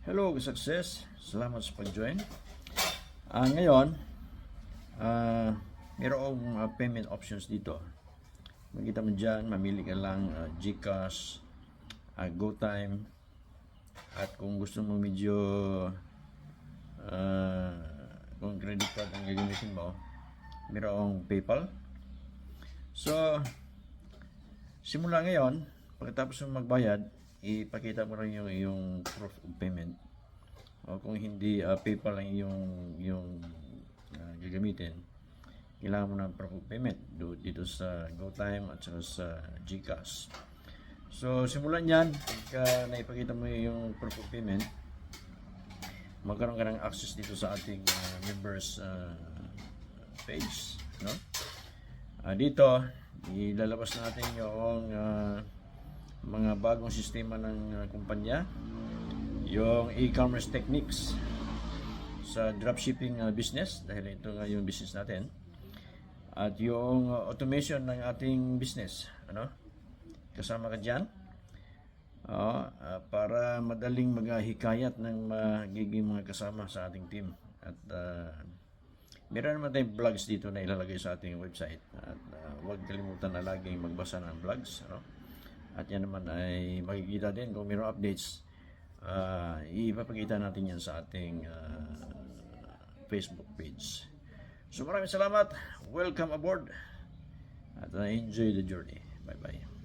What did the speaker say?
Hello, success. Salamat sa pag-join. Ngayon, mayroong payment options dito. Makita mo dyan, mamili ka lang GCash, GoTime, at kung gusto mo medyo kung credit card ang gagamitin mo, mayroong PayPal. So, simula ngayon, pagkatapos mo magbayad, ipakita mo rin yung proof of payment. O kung hindi PayPal lang yung gagamitin, kailangan mo ng proof of payment dito sa GoTime at saka sa GCash. So simulan yan, pagka naipakita mo yung proof of payment, magkaroon ka ng access dito sa ating members page, no? Dito ilalabas natin yung mga bagong sistema ng kumpanya, yung e-commerce techniques sa dropshipping business, dahil ito nga yung business natin, at yung automation ng ating business, kasama ka dyan, para madaling maghikayat ng magiging mga kasama sa ating team. At meron naman tayong vlogs dito na ilalagay sa ating website, at huwag kalimutan na laging magbasa ng vlogs, at yan naman ay makikita din kung mayroong updates. Ipapakita natin yan sa ating Facebook page. So maraming salamat. Welcome aboard. At enjoy the journey. Bye-bye.